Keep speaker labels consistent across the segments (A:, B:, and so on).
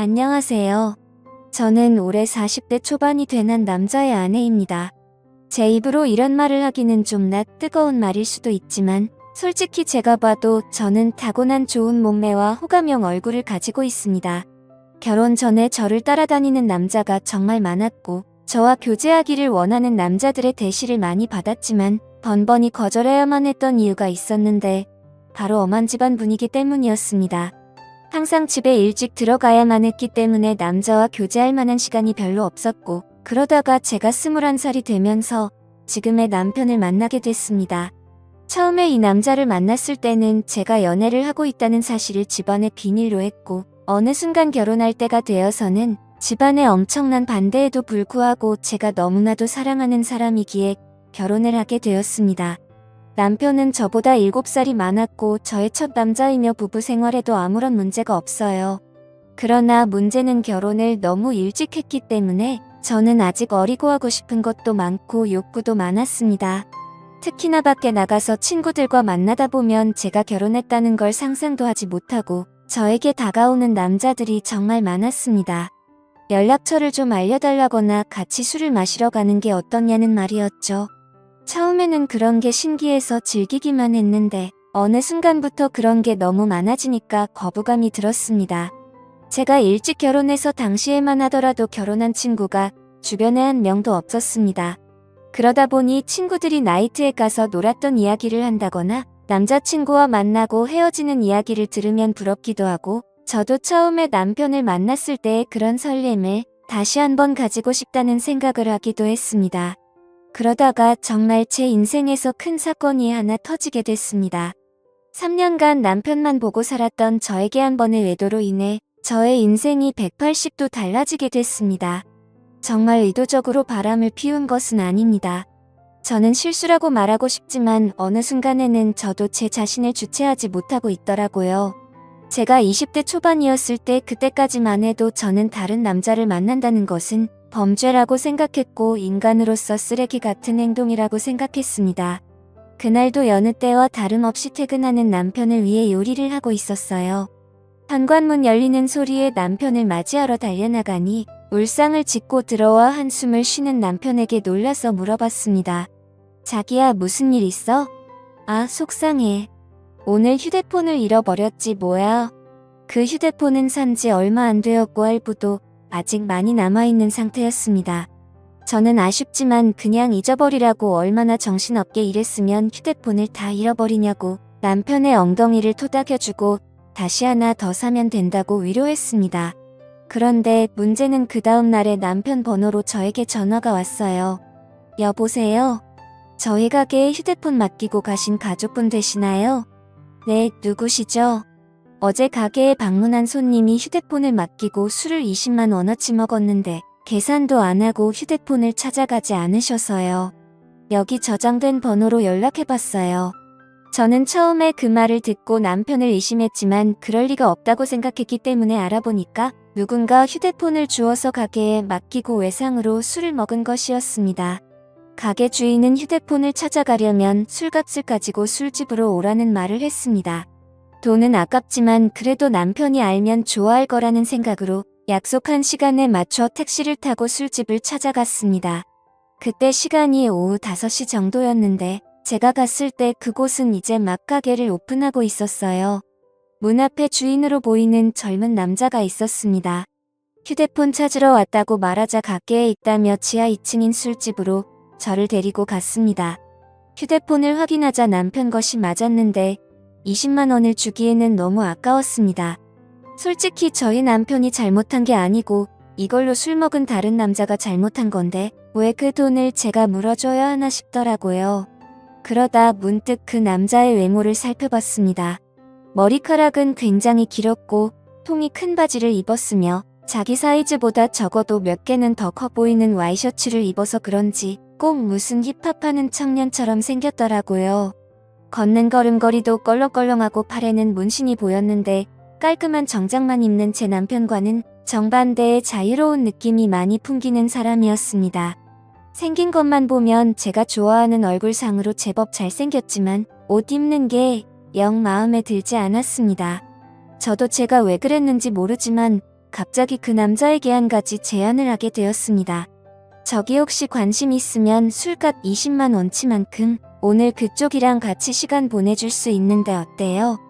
A: 안녕하세요. 저는 올해 40대 초반이 된 한 남자의 아내입니다. 제 입으로 이런 말을 하기는 좀 뜨거운 말일 수도 있지만 솔직히 제가 봐도 저는 타고난 좋은 몸매와 호감형 얼굴을 가지고 있습니다. 결혼 전에 저를 따라다니는 남자가 정말 많았고 저와 교제하기를 원하는 남자들의 대시를 많이 받았지만 번번이 거절해야만 했던 이유가 있었는데 바로 엄한 집안 분위기 때문이었습니다. 항상 집에 일찍 들어가야만 했기 때문에 남자와 교제할 만한 시간이 별로 없었고 그러다가 제가 21살이 되면서 지금의 남편을 만나게 됐습니다. 처음에 이 남자를 만났을 때는 제가 연애를 하고 있다는 사실을 집안에 비밀로 했고 어느 순간 결혼할 때가 되어서는 집안의 엄청난 반대에도 불구하고 제가 너무나도 사랑하는 사람이기에 결혼을 하게 되었습니다. 남편은 저보다 7살이 많았고 저의 첫 남자이며 부부 생활에도 아무런 문제가 없어요. 그러나 문제는 결혼을 너무 일찍 했기 때문에 저는 아직 어리고 하고 싶은 것도 많고 욕구도 많았습니다. 특히나 밖에 나가서 친구들과 만나다 보면 제가 결혼했다는 걸 상상도 하지 못하고 저에게 다가오는 남자들이 정말 많았습니다. 연락처를 좀 알려달라거나 같이 술을 마시러 가는 게 어떠냐는 말이었죠. 처음에는 그런 게 신기해서 즐기기만 했는데 어느 순간부터 그런 게 너무 많아지니까 거부감이 들었습니다. 제가 일찍 결혼해서 당시에만 하더라도 결혼한 친구가 주변에 한 명도 없었습니다. 그러다 보니 친구들이 나이트에 가서 놀았던 이야기를 한다거나 남자친구와 만나고 헤어지는 이야기를 들으면 부럽기도 하고 저도 처음에 남편을 만났을 때의 그런 설렘을 다시 한번 가지고 싶다는 생각을 하기도 했습니다. 그러다가 정말 제 인생에서 큰 사건이 하나 터지게 됐습니다. 3년간 남편만 보고 살았던 저에게 한 번의 외도로 인해 저의 인생이 180도 달라지게 됐습니다. 정말 의도적으로 바람을 피운 것은 아닙니다. 저는 실수라고 말하고 싶지만 어느 순간에는 저도 제 자신을 주체하지 못하고 있더라고요. 제가 20대 초반이었을 때 그때까지만 해도 저는 다른 남자를 만난다는 것은 범죄라고 생각했고 인간으로서 쓰레기 같은 행동이라고 생각했습니다. 그날도 여느 때와 다름없이 퇴근하는 남편을 위해 요리를 하고 있었어요. 현관문 열리는 소리에 남편을 맞이하러 달려나가니 울상을 짚고 들어와 한숨을 쉬는 남편에게 놀라서 물어봤습니다. 자기야, 무슨 일 있어? 아, 속상해. 오늘 휴대폰을 잃어버렸지 뭐야. 그 휴대폰은 산지 얼마 안 되었고 할부도 아직 많이 남아있는 상태였습니다. 저는 아쉽지만 그냥 잊어버리라고 얼마나 정신없게 일했으면 휴대폰을 다 잃어버리냐고 남편의 엉덩이를 토닥여주고 다시 하나 더 사면 된다고 위로했습니다. 그런데 문제는 그 다음 날에 남편 번호로 저에게 전화가 왔어요. 여보세요? 저희 가게에 휴대폰 맡기고 가신 가족분 되시나요? 네, 누구시죠? 어제 가게에 방문한 손님이 휴대폰을 맡기고 술을 20만 원어치 먹었는데 계산도 안 하고 휴대폰을 찾아가지 않으셔서요. 여기 저장된 번호로 연락해봤어요. 저는 처음에 그 말을 듣고 남편을 의심했지만 그럴 리가 없다고 생각했기 때문에 알아보니까 누군가 휴대폰을 주워서 가게에 맡기고 외상으로 술을 먹은 것이었습니다. 가게 주인은 휴대폰을 찾아가려면 술값을 가지고 술집으로 오라는 말을 했습니다. 돈은 아깝지만 그래도 남편이 알면 좋아할 거라는 생각으로 약속한 시간에 맞춰 택시를 타고 술집을 찾아갔습니다. 그때 시간이 오후 5시 정도였는데 제가 갔을 때 그곳은 이제 막 가게를 오픈하고 있었어요. 문 앞에 주인으로 보이는 젊은 남자가 있었습니다. 휴대폰 찾으러 왔다고 말하자 가게에 있다며 지하 2층인 술집으로 저를 데리고 갔습니다. 휴대폰을 확인하자 남편 것이 맞았는데 20만 원을 주기에는 너무 아까웠습니다. 솔직히 저희 남편이 잘못한 게 아니고 이걸로 술 먹은 다른 남자가 잘못한 건데 왜 그 돈을 제가 물어줘야 하나 싶더라고요. 그러다 문득 그 남자의 외모를 살펴봤습니다. 머리카락은 굉장히 길었고 통이 큰 바지를 입었으며 자기 사이즈보다 적어도 몇 개는 더 커 보이는 와이셔츠를 입어서 그런지 꼭 무슨 힙합하는 청년처럼 생겼더라고요. 걷는 걸음걸이도 껄렁껄렁하고 팔에는 문신이 보였는데 깔끔한 정장만 입는 제 남편과는 정반대의 자유로운 느낌이 많이 풍기는 사람이었습니다. 생긴 것만 보면 제가 좋아하는 얼굴상으로 제법 잘생겼지만 옷 입는 게 영 마음에 들지 않았습니다. 저도 제가 왜 그랬는지 모르지만 갑자기 그 남자에게 한 가지 제안을 하게 되었습니다. 저기 혹시 관심 있으면 술값 20만 원치만큼 오늘 그쪽이랑 같이 시간 보내줄 수 있는데 어때요?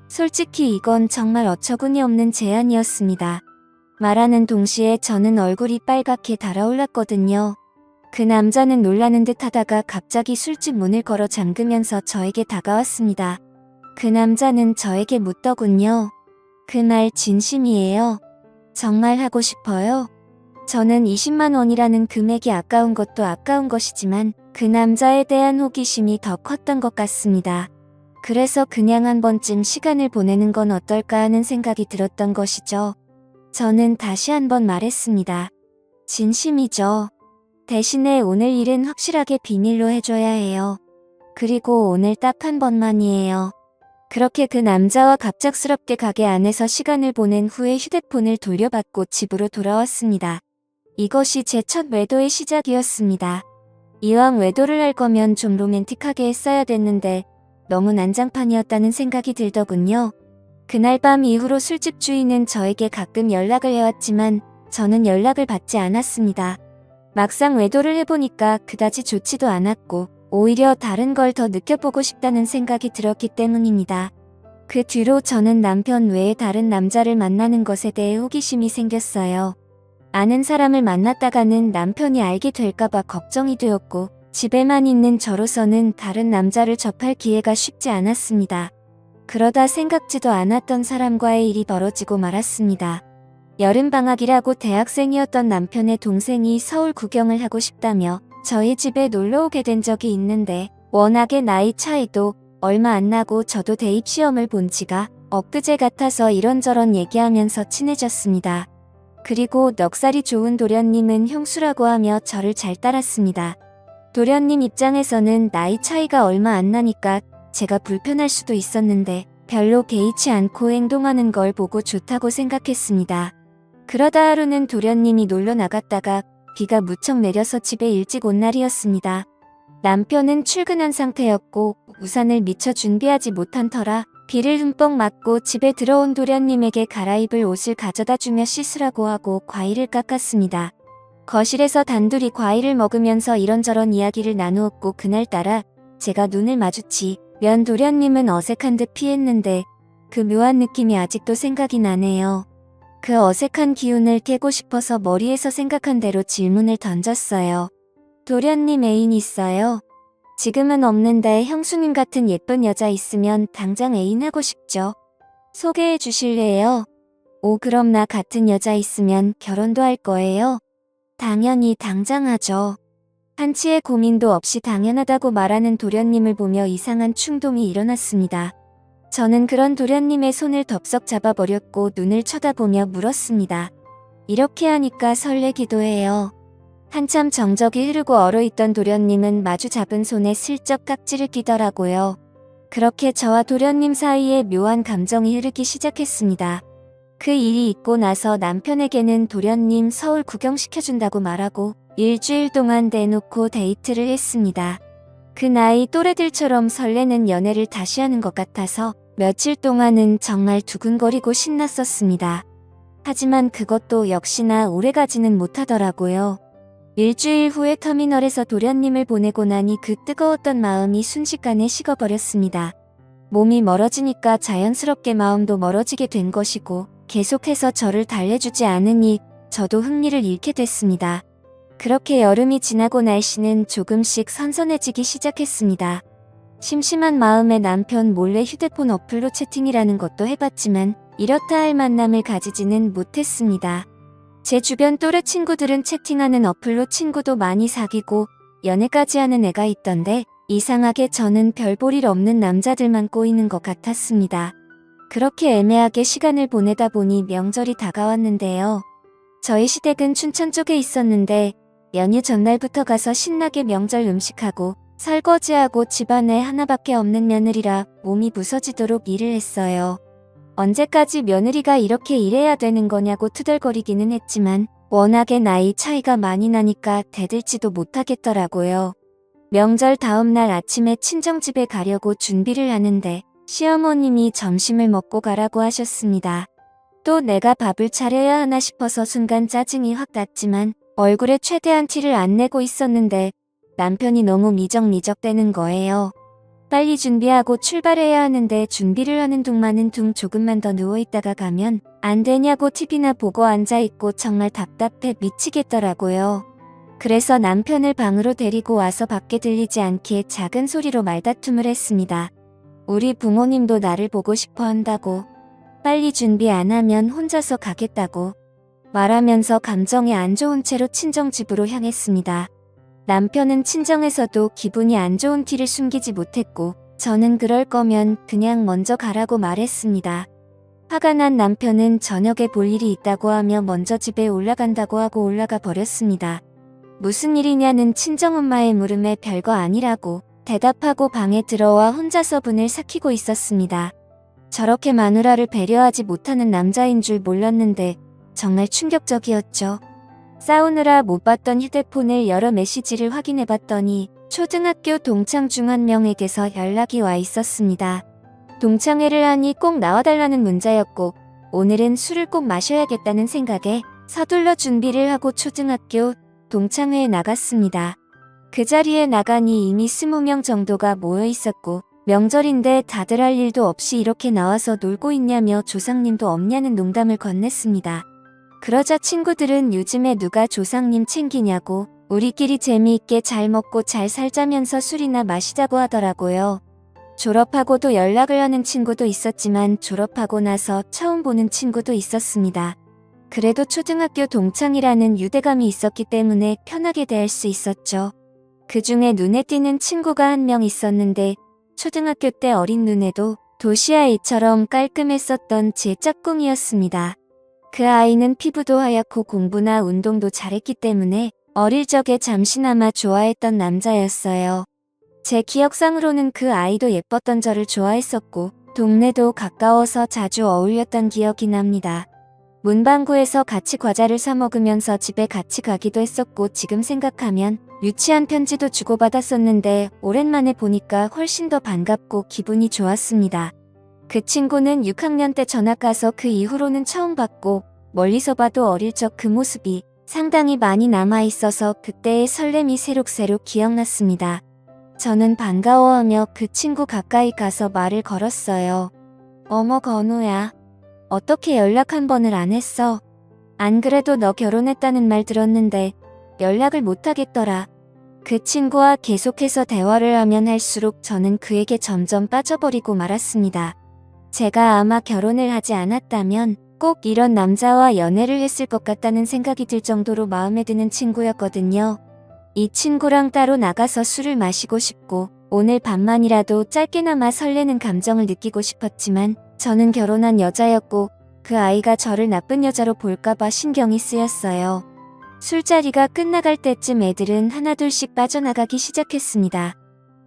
A: 솔직히 이건 정말 어처구니 없는 제안이었습니다. 말하는 동시에 저는 얼굴이 빨갛게 달아올랐거든요. 그 남자는 놀라는 듯 하다가 갑자기 술집 문을 걸어 잠그면서 저에게 다가왔습니다. 그 남자는 저에게 묻더군요. 그 말 진심이에요? 정말 하고 싶어요? 저는 20만 원이라는 금액이 아까운 것도 아까운 것이지만 그 남자에 대한 호기심이 더 컸던 것 같습니다. 그래서 그냥 한 번쯤 시간을 보내는 건 어떨까 하는 생각이 들었던 것이죠. 저는 다시 한번 말했습니다. 진심이죠. 대신에 오늘 일은 확실하게 비밀로 해줘야 해요. 그리고 오늘 딱 한 번만이에요. 그렇게 그 남자와 갑작스럽게 가게 안에서 시간을 보낸 후에 휴대폰을 돌려받고 집으로 돌아왔습니다. 이것이 제 첫 외도의 시작이었습니다. 이왕 외도를 할 거면 좀 로맨틱하게 했어야 됐는데 너무 난장판이었다는 생각이 들더군요. 그날 밤 이후로 술집 주인은 저에게 가끔 연락을 해왔지만 저는 연락을 받지 않았습니다. 막상 외도를 해보니까 그다지 좋지도 않았고 오히려 다른 걸 더 느껴보고 싶다는 생각이 들었기 때문입니다. 그 뒤로 저는 남편 외에 다른 남자를 만나는 것에 대해 호기심이 생겼어요. 아는 사람을 만났다가는 남편이 알게 될까봐 걱정이 되었고 집에만 있는 저로서는 다른 남자를 접할 기회가 쉽지 않았습니다. 그러다 생각지도 않았던 사람과의 일이 벌어지고 말았습니다. 여름방학이라고 대학생이었던 남편의 동생이 서울 구경을 하고 싶다며 저희 집에 놀러 오게 된 적이 있는데 워낙에 나이 차이도 얼마 안 나고 저도 대입시험을 본 지가 엊그제 같아서 이런저런 얘기하면서 친해졌습니다. 그리고 넉살이 좋은 도련님은 형수라고 하며 저를 잘 따랐습니다. 도련님 입장에서는 나이 차이가 얼마 안 나니까 제가 불편할 수도 있었는데 별로 개의치 않고 행동하는 걸 보고 좋다고 생각했습니다. 그러다 하루는 도련님이 놀러 나갔다가 비가 무척 내려서 집에 일찍 온 날이었습니다. 남편은 출근한 상태였고 우산을 미처 준비하지 못한 터라 비를 흠뻑 맞고 집에 들어온 도련님에게 갈아입을 옷을 가져다 주며 씻으라고 하고 과일을 깎았습니다. 거실에서 단둘이 과일을 먹으면서 이런저런 이야기를 나누었고 그날따라 제가 눈을 마주치면 도련님은 어색한 듯 피했는데 그 묘한 느낌이 아직도 생각이 나네요. 그 어색한 기운을 깨고 싶어서 머리에서 생각한 대로 질문을 던졌어요. 도련님 애인 있어요? 지금은 없는데 형수님 같은 예쁜 여자 있으면 당장 애인하고 싶죠. 소개해 주실래요? 오, 그럼 나 같은 여자 있으면 결혼도 할 거예요? 당연히 당장 하죠. 한치의 고민도 없이 당연하다고 말하는 도련님을 보며 이상한 충동이 일어났습니다. 저는 그런 도련님의 손을 덥석 잡아버렸고 눈을 쳐다보며 물었습니다. 이렇게 하니까 설레기도 해요. 한참 정적이 흐르고 얼어있던 도련님은 마주 잡은 손에 슬쩍 깍지를 끼더라고요. 그렇게 저와 도련님 사이에 묘한 감정이 흐르기 시작했습니다. 그 일이 있고 나서 남편에게는 도련님 서울 구경시켜준다고 말하고 일주일 동안 대놓고 데이트를 했습니다. 그 나이 또래들처럼 설레는 연애를 다시 하는 것 같아서 며칠 동안은 정말 두근거리고 신났었습니다. 하지만 그것도 역시나 오래가지는 못하더라고요. 일주일 후에 터미널에서 도련님을 보내고 나니 그 뜨거웠던 마음이 순식간에 식어버렸습니다. 몸이 멀어지니까 자연스럽게 마음도 멀어지게 된 것이고 계속해서 저를 달래주지 않으니 저도 흥미를 잃게 됐습니다. 그렇게 여름이 지나고 날씨는 조금씩 선선해지기 시작했습니다. 심심한 마음에 남편 몰래 휴대폰 어플로 채팅이라는 것도 해봤지만 이렇다 할 만남을 가지지는 못했습니다. 제 주변 또래 친구들은 채팅하는 어플로 친구도 많이 사귀고 연애까지 하는 애가 있던데 이상하게 저는 별 볼 일 없는 남자들만 꼬이는 것 같았습니다. 그렇게 애매하게 시간을 보내다 보니 명절이 다가왔는데요. 저희 시댁은 춘천 쪽에 있었는데 연휴 전날부터 가서 신나게 명절 음식하고 설거지하고 집안에 하나밖에 없는 며느리라 몸이 부서지도록 일을 했어요. 언제까지 며느리가 이렇게 일해야 되는 거냐고 투덜거리기는 했지만 워낙에 나이 차이가 많이 나니까 대들지도 못하겠더라고요. 명절 다음날 아침에 친정집에 가려고 준비를 하는데 시어머님이 점심을 먹고 가라고 하셨습니다. 또 내가 밥을 차려야 하나 싶어서 순간 짜증이 확 났지만 얼굴에 최대한 티를 안 내고 있었는데 남편이 너무 미적미적대는 거예요. 빨리 준비하고 출발해야 하는데 준비를 하는 동안은 조금만 더 누워있다가 가면 안 되냐고 TV나 보고 앉아있고 정말 답답해 미치겠더라고요. 그래서 남편을 방으로 데리고 와서 밖에 들리지 않게 작은 소리로 말다툼을 했습니다. 우리 부모님도 나를 보고 싶어 한다고, 빨리 준비 안 하면 혼자서 가겠다고 말하면서 감정이 안 좋은 채로 친정집으로 향했습니다. 남편은 친정에서도 기분이 안 좋은 티를 숨기지 못했고 저는 그럴 거면 그냥 먼저 가라고 말했습니다. 화가 난 남편은 저녁에 볼 일이 있다고 하며 먼저 집에 올라간다고 하고 올라가 버렸습니다. 무슨 일이냐는 친정엄마의 물음에 별거 아니라고 대답하고 방에 들어와 혼자서 분을 삭히고 있었습니다. 저렇게 마누라를 배려하지 못하는 남자인 줄 몰랐는데 정말 충격적이었죠. 싸우느라 못 봤던 휴대폰을 열어 메시지를 확인해봤더니 초등학교 동창 중 한 명에게서 연락이 와 있었습니다. 동창회를 하니 꼭 나와달라는 문자였고 오늘은 술을 꼭 마셔야겠다는 생각에 서둘러 준비를 하고 초등학교 동창회에 나갔습니다. 그 자리에 나가니 이미 20명 정도가 모여 있었고 명절인데 다들 할 일도 없이 이렇게 나와서 놀고 있냐며 조상님도 없냐는 농담을 건넸습니다. 그러자 친구들은 요즘에 누가 조상님 챙기냐고 우리끼리 재미있게 잘 먹고 잘 살자면서 술이나 마시자고 하더라고요. 졸업하고도 연락을 하는 친구도 있었지만 졸업하고 나서 처음 보는 친구도 있었습니다. 그래도 초등학교 동창이라는 유대감이 있었기 때문에 편하게 대할 수 있었죠. 그 중에 눈에 띄는 친구가 한 명 있었는데 초등학교 때 어린 눈에도 도시아이처럼 깔끔했었던 제 짝꿍이었습니다. 그 아이는 피부도 하얗고 공부나 운동도 잘했기 때문에 어릴 적에 잠시나마 좋아했던 남자였어요. 제 기억상으로는 그 아이도 예뻤던 저를 좋아했었고 동네도 가까워서 자주 어울렸던 기억이 납니다. 문방구에서 같이 과자를 사 먹으면서 집에 같이 가기도 했었고 지금 생각하면 유치한 편지도 주고받았었는데 오랜만에 보니까 훨씬 더 반갑고 기분이 좋았습니다. 그 친구는 6학년 때 전학 가서 그 이후로는 처음 봤고 멀리서 봐도 어릴 적 그 모습이 상당히 많이 남아있어서 그때의 설렘이 새록새록 기억났습니다. 저는 반가워하며 그 친구 가까이 가서 말을 걸었어요. 어머 건우야. 어떻게 연락 한 번을 안 했어? 안 그래도 너 결혼했다는 말 들었는데 연락을 못 하겠더라. 그 친구와 계속해서 대화를 하면 할수록 저는 그에게 점점 빠져버리고 말았습니다. 제가 아마 결혼을 하지 않았다면 꼭 이런 남자와 연애를 했을 것 같다는 생각이 들 정도로 마음에 드는 친구였거든요. 이 친구랑 따로 나가서 술을 마시고 싶고 오늘 밤만이라도 짧게나마 설레는 감정을 느끼고 싶었지만 저는 결혼한 여자였고 그 아이가 저를 나쁜 여자로 볼까봐 신경이 쓰였어요. 술자리가 끝나갈 때쯤 애들은 하나둘씩 빠져나가기 시작했습니다.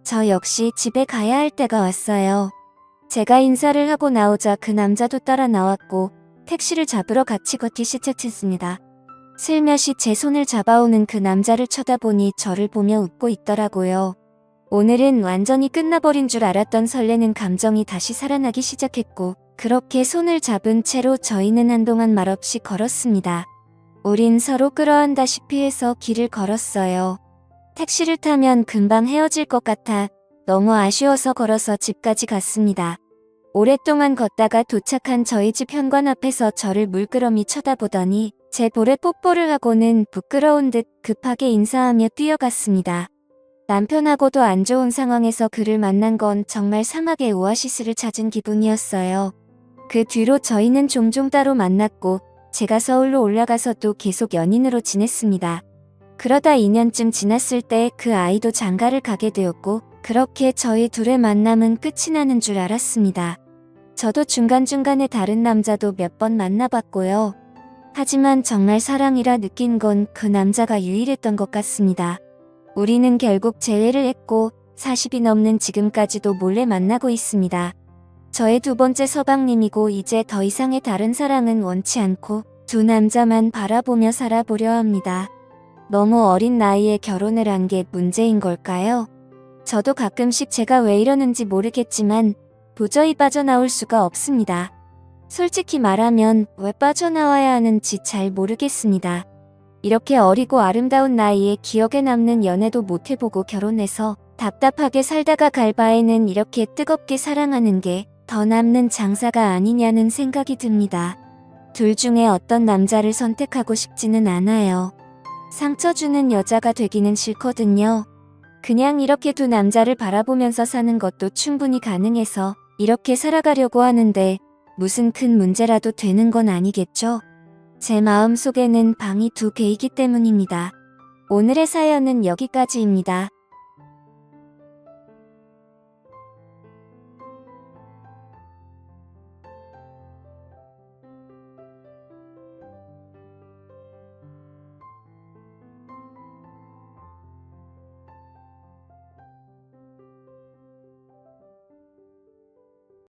A: 저 역시 집에 가야 할 때가 왔어요. 제가 인사를 하고 나오자 그 남자도 따라 나왔고 택시를 잡으러 같이 걷기 시작했습니다. 슬며시 제 손을 잡아오는 그 남자를 쳐다보니 저를 보며 웃고 있더라고요. 오늘은 완전히 끝나버린 줄 알았던 설레는 감정이 다시 살아나기 시작했고 그렇게 손을 잡은 채로 저희는 한동안 말없이 걸었습니다. 우린 서로 끌어안다시피 해서 길을 걸었어요. 택시를 타면 금방 헤어질 것 같아 너무 아쉬워서 걸어서 집까지 갔습니다. 오랫동안 걷다가 도착한 저희 집 현관 앞에서 저를 물끄러미 쳐다보더니 제 볼에 뽀뽀를 하고는 부끄러운 듯 급하게 인사하며 뛰어갔습니다. 남편하고도 안 좋은 상황에서 그를 만난 건 정말 사막의 오아시스를 찾은 기분이었어요. 그 뒤로 저희는 종종 따로 만났고 제가 서울로 올라가서도 계속 연인으로 지냈습니다. 그러다 2년쯤 지났을 때 그 아이도 장가를 가게 되었고 그렇게 저희 둘의 만남은 끝이 나는 줄 알았습니다. 저도 중간중간에 다른 남자도 몇 번 만나봤고요. 하지만 정말 사랑이라 느낀 건 그 남자가 유일했던 것 같습니다. 우리는 결국 재회를 했고 40이 넘는 지금까지도 몰래 만나고 있습니다. 저의 두 번째 서방님이고 이제 더 이상의 다른 사랑은 원치 않고 두 남자만 바라보며 살아보려 합니다. 너무 어린 나이에 결혼을 한 게 문제인 걸까요? 저도 가끔씩 제가 왜 이러는지 모르겠지만 도저히 빠져나올 수가 없습니다. 솔직히 말하면 왜 빠져나와야 하는지 잘 모르겠습니다. 이렇게 어리고 아름다운 나이에 기억에 남는 연애도 못 해보고 결혼해서 답답하게 살다가 갈 바에는 이렇게 뜨겁게 사랑하는 게 더 남는 장사가 아니냐는 생각이 듭니다. 둘 중에 어떤 남자를 선택하고 싶지는 않아요. 상처 주는 여자가 되기는 싫거든요. 그냥 이렇게 두 남자를 바라보면서 사는 것도 충분히 가능해서 이렇게 살아가려고 하는데 무슨 큰 문제라도 되는 건 아니겠죠? 제 마음속에는 방이 2개이기 때문입니다. 오늘의 사연은 여기까지입니다.